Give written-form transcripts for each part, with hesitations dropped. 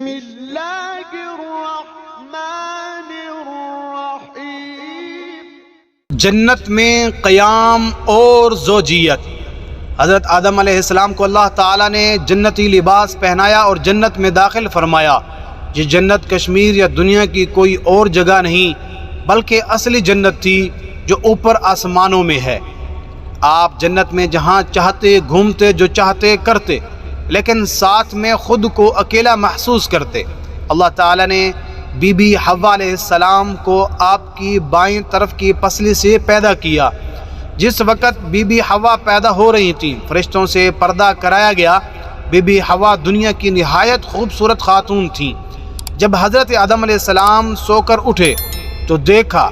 اللہ الرحمن الرحیم۔ جنت میں قیام اور زوجیت۔ حضرت آدم علیہ السلام کو اللہ تعالیٰ نے جنتی لباس پہنایا اور جنت میں داخل فرمایا۔ یہ جنت کشمیر یا دنیا کی کوئی اور جگہ نہیں بلکہ اصلی جنت تھی جو اوپر آسمانوں میں ہے۔ آپ جنت میں جہاں چاہتے گھومتے، جو چاہتے کرتے، لیکن ساتھ میں خود کو اکیلا محسوس کرتے۔ اللہ تعالیٰ نے بی بی حوا علیہ السلام کو آپ کی بائیں طرف کی پسلی سے پیدا کیا۔ جس وقت بی بی حوا پیدا ہو رہی تھیں، فرشتوں سے پردہ کرایا گیا۔ بی بی حوا دنیا کی نہایت خوبصورت خاتون تھیں۔ جب حضرت آدم علیہ السلام سو کر اٹھے تو دیکھا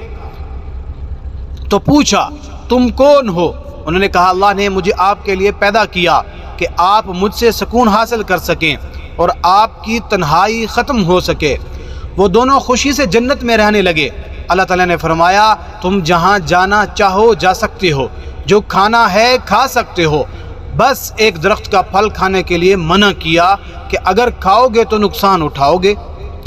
تو پوچھا تم کون ہو؟ انہوں نے کہا اللہ نے مجھے آپ کے لیے پیدا کیا کہ آپ مجھ سے سکون حاصل کر سکیں اور آپ کی تنہائی ختم ہو سکے۔ وہ دونوں خوشی سے جنت میں رہنے لگے۔ اللہ تعالیٰ نے فرمایا تم جہاں جانا چاہو جا سکتے ہو، جو کھانا ہے کھا سکتے ہو، بس ایک درخت کا پھل کھانے کے لیے منع کیا کہ اگر کھاؤ گے تو نقصان اٹھاؤ گے۔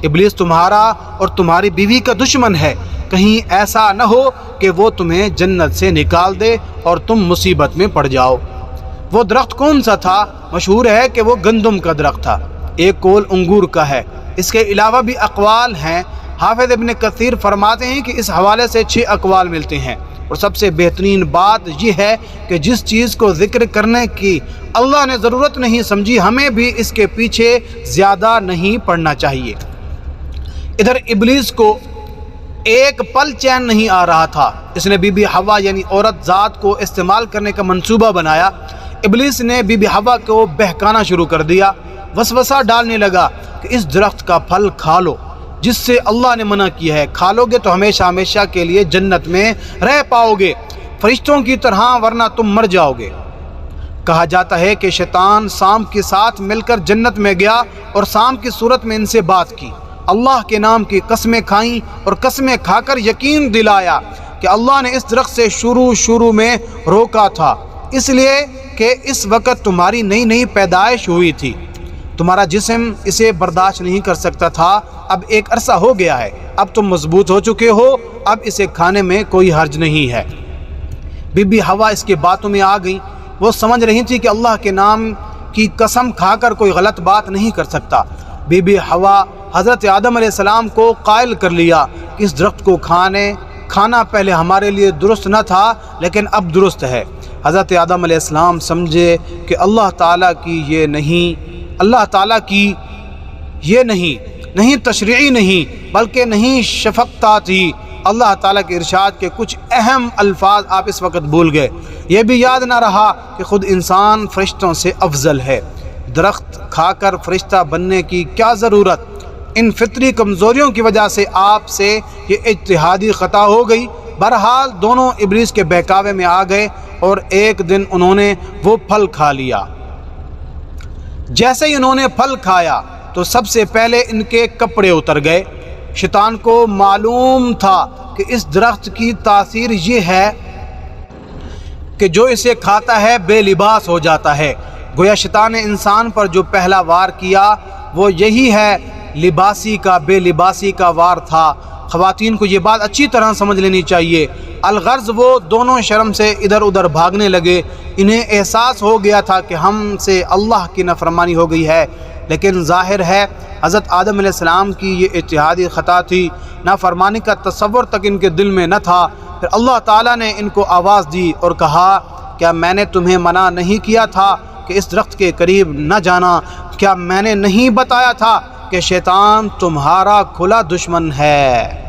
ابلیس تمہارا اور تمہاری بیوی کا دشمن ہے، کہیں ایسا نہ ہو کہ وہ تمہیں جنت سے نکال دے اور تم مصیبت میں پڑ جاؤ۔ وہ درخت کون سا تھا؟ مشہور ہے کہ وہ گندم کا درخت تھا، ایک کول انگور کا ہے۔ اس کے علاوہ بھی اقوال ہیں۔ حافظ ابن کثیر فرماتے ہیں کہ اس حوالے سے 6 اقوال ملتے ہیں، اور سب سے بہترین بات یہ ہے کہ جس چیز کو ذکر کرنے کی اللہ نے ضرورت نہیں سمجھی، ہمیں بھی اس کے پیچھے زیادہ نہیں پڑنا چاہیے۔ ادھر ابلیس کو ایک پل چین نہیں آ رہا تھا۔ اس نے بی بی حوا یعنی عورت ذات کو استعمال کرنے کا منصوبہ بنایا۔ ابلیس نے بی بی حوا کو بہکانا شروع کر دیا، وسوسہ ڈالنے لگا کہ اس درخت کا پھل کھا لو جس سے اللہ نے منع کیا ہے، کھا لو گے تو ہمیشہ ہمیشہ کے لیے جنت میں رہ پاؤ گے فرشتوں کی طرح، ورنہ تم مر جاؤ گے۔ کہا جاتا ہے کہ شیطان سام کے ساتھ مل کر جنت میں گیا اور سام کی صورت میں ان سے بات کی، اللہ کے نام کی قسمیں کھائیں اور قسمیں کھا کر یقین دلایا کہ اللہ نے اس درخت سے شروع میں روکا تھا، اس لیے کہ اس وقت تمہاری نئی پیدائش ہوئی تھی، تمہارا جسم اسے برداشت نہیں کر سکتا تھا، اب ایک عرصہ ہو گیا ہے، اب تم مضبوط ہو چکے ہو، اب اسے کھانے میں کوئی حرج نہیں ہے۔ بی بی حوا اس کی باتوں میں آ گئیں۔ وہ سمجھ رہی تھی کہ اللہ کے نام کی قسم کھا کر کوئی غلط بات نہیں کر سکتا۔ بی بی حوا حضرت آدم علیہ السلام کو قائل کر لیا کہ اس درخت کو کھانا پہلے ہمارے لیے درست نہ تھا لیکن اب درست ہے۔ حضرت آدم علیہ السلام سمجھے کہ اللہ تعالیٰ کی یہ نہیں تشریعی نہیں بلکہ نہیں شفقت تھی۔ اللہ تعالیٰ کے ارشاد کے کچھ اہم الفاظ آپ اس وقت بھول گئے۔ یہ بھی یاد نہ رہا کہ خود انسان فرشتوں سے افضل ہے۔ درخت کھا کر فرشتہ بننے کی کیا ضرورت؟ ان فطری کمزوریوں کی وجہ سے آپ سے یہ اجتہادی خطا ہو گئی۔ بہرحال دونوں ابلیس کے بہکاوے میں آ گئے اور ایک دن انہوں نے وہ پھل کھا لیا۔ جیسے ہی انہوں نے پھل کھایا تو سب سے پہلے ان کے کپڑے اتر گئے۔ شیطان کو معلوم تھا کہ اس درخت کی تاثیر یہ ہے کہ جو اسے کھاتا ہے بے لباس ہو جاتا ہے۔ گویا شیطان نے انسان پر جو پہلا وار کیا وہ یہی ہے، لباسی کا بے لباسی کا وار تھا۔ خواتین کو یہ بات اچھی طرح سمجھ لینی چاہیے۔ الغرض وہ دونوں شرم سے ادھر ادھر بھاگنے لگے۔ انہیں احساس ہو گیا تھا کہ ہم سے اللہ کی نافرمانی ہو گئی ہے، لیکن ظاہر ہے حضرت آدم علیہ السلام کی یہ اجتہادی خطا تھی، نافرمانی کا تصور تک ان کے دل میں نہ تھا۔ پھر اللہ تعالیٰ نے ان کو آواز دی اور کہا کیا میں نے تمہیں منع نہیں کیا تھا کہ اس درخت کے قریب نہ جانا؟ کیا میں نے نہیں بتایا تھا کہ شیطان تمہارا کھلا دشمن ہے؟